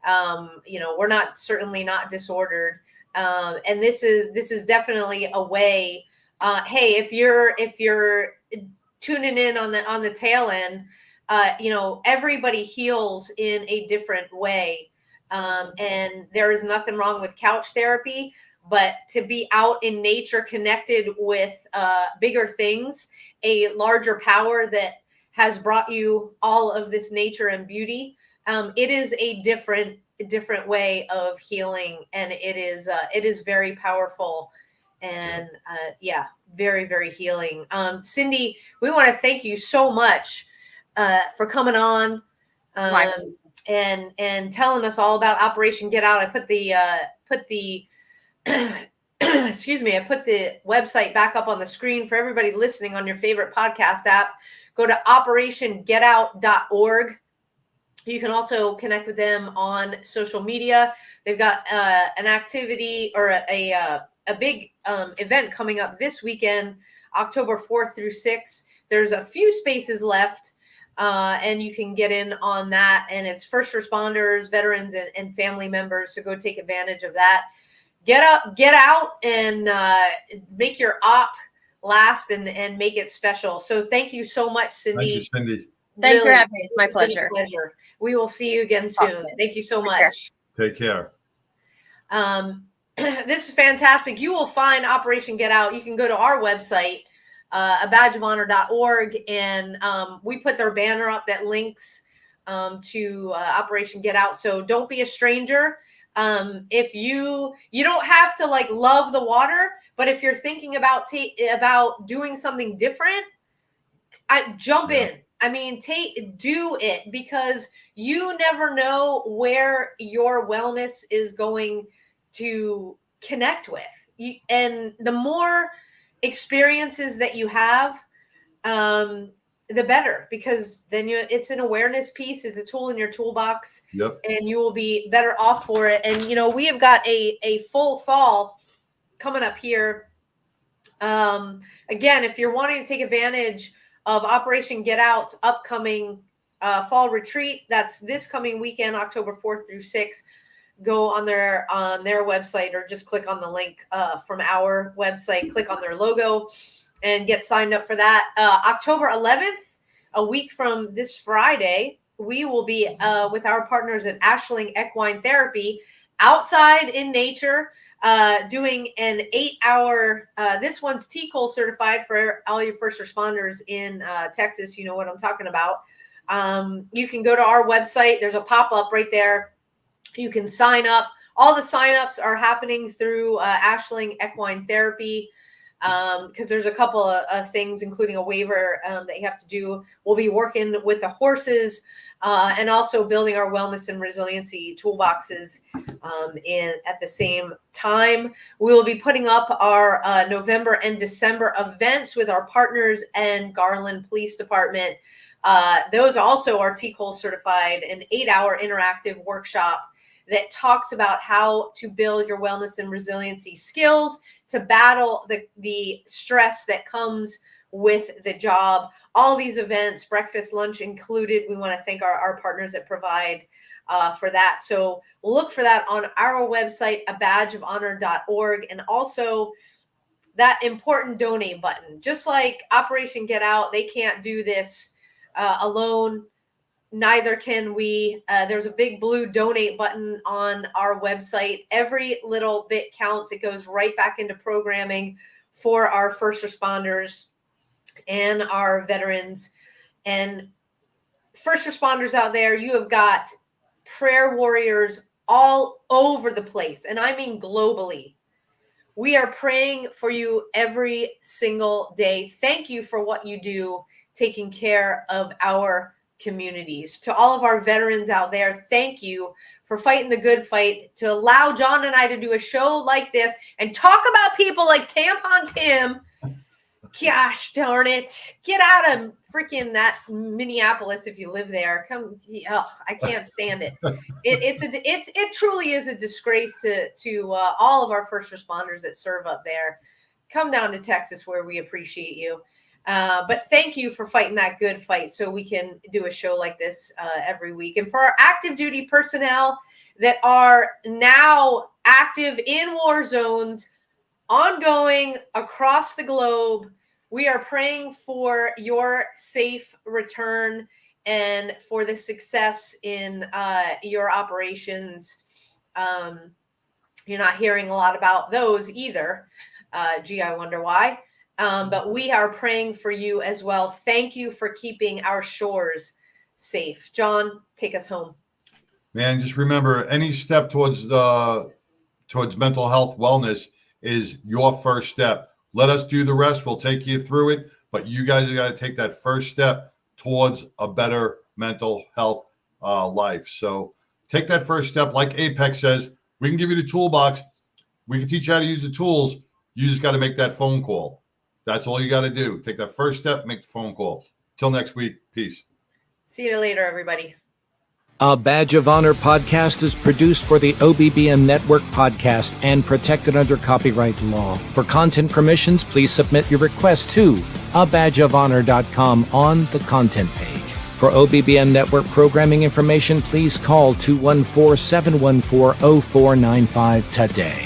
Speaker 3: We're certainly not disordered. And this is definitely a way. Hey, if you're tuning in on the tail end, everybody heals in a different way. And there is nothing wrong with couch therapy, but to be out in nature, connected with bigger things, a larger power that has brought you all of this nature and beauty. It is a different way of healing, and it is very powerful, and very, very healing. Cindy, we want to thank you so much for coming on and telling us all about Operation Get Out. I put the excuse me, I put the website back up on the screen for everybody listening on your favorite podcast app. Go to operationgetout.org. You can also connect with them on social media. They've got an activity or a big event coming up this weekend, October 4th through 6th. There's a few spaces left, and you can get in on that. And it's first responders, veterans, and family members. So go take advantage of that. Get out, and make your op last and make it special. So thank you so much, Cindy.
Speaker 2: Thank you, Cindy.
Speaker 4: Thanks for having me. It's my pleasure.
Speaker 3: We will see you again soon.
Speaker 4: Awesome.
Speaker 3: Thank you so much.
Speaker 2: Take care.
Speaker 3: This is fantastic. You will find Operation Get Out. You can go to our website, abadgeofhonor.org, and we put their banner up that links to Operation Get Out. So don't be a stranger. If you don't have to love the water, but if you're thinking about doing something different, jump in. I mean, do it, because you never know where your wellness is going to connect with. And the more experiences that you have, the better, because then it's an awareness piece, it's a tool in your toolbox.
Speaker 2: Yep.
Speaker 3: And you will be better off for it. And, we have got a full fall coming up here. Again, if you're wanting to take advantage of Operation Get Out's upcoming fall retreat, that's this coming weekend, October 4th through 6th. Go on their website, or just click on the link from our website, click on their logo, and get signed up for that. October 11th, a week from this Friday, we will be with our partners at Ashling Equine Therapy outside in nature, doing an 8-hour, this one's TCOL certified for all your first responders in Texas. You know what I'm talking about. You can go to our website. There's a pop-up right there. You can sign up. All the sign-ups are happening through Ashling Equine Therapy, because there's a couple of things, including a waiver that you have to do. We'll be working with the horses and also building our wellness and resiliency toolboxes at the same time. We will be putting up our November and December events with our partners and Garland Police Department. Those also are TCOL certified, an 8-hour interactive workshop that talks about how to build your wellness and resiliency skills to battle the stress that comes with the job. All these events, breakfast, lunch included. We want to thank our partners that provide for that. So look for that on our website, abadgeofhonor.org, and also that important donate button. Just like Operation Get Out, they can't do this alone. Neither can we. There's a big blue donate button on our website. Every little bit counts. It goes right back into programming for our first responders and our veterans. And first responders out there, you have got prayer warriors all over the place. And I mean globally. We are praying for you every single day. Thank you for what you do, taking care of our communities. To all of our veterans out there, thank you for fighting the good fight, to allow John and I to do a show like this and talk about people like Tampon Tim. Gosh darn it. Get out of freaking that Minneapolis if you live there. Come, I can't stand it. It truly is a disgrace to all of our first responders that serve up there. Come down to Texas where we appreciate you. But thank you for fighting that good fight so we can do a show like this every week. And for our active duty personnel that are now active in war zones, ongoing across the globe. We are praying for your safe return and for the success in your operations. You're not hearing a lot about those either. Gee, I wonder why. But we are praying for you as well. Thank you for keeping our shores safe. John, take us home.
Speaker 2: Man, just remember, any step towards mental health wellness is your first step. Let us do the rest. We'll take you through it. But you guys have got to take that first step towards a better mental health life. So take that first step. Like Apex says, we can give you the toolbox. We can teach you how to use the tools. You just got to make that phone call. That's all you got to do. Take that first step, make the phone call. Till next week. Peace.
Speaker 3: See you later, everybody.
Speaker 1: A Badge of Honor podcast is produced for the OBBM Network podcast and protected under copyright law. For content permissions, please submit your request to abadgeofhonor.com on the content page. For OBBM Network programming information, please call 214-714-0495 today.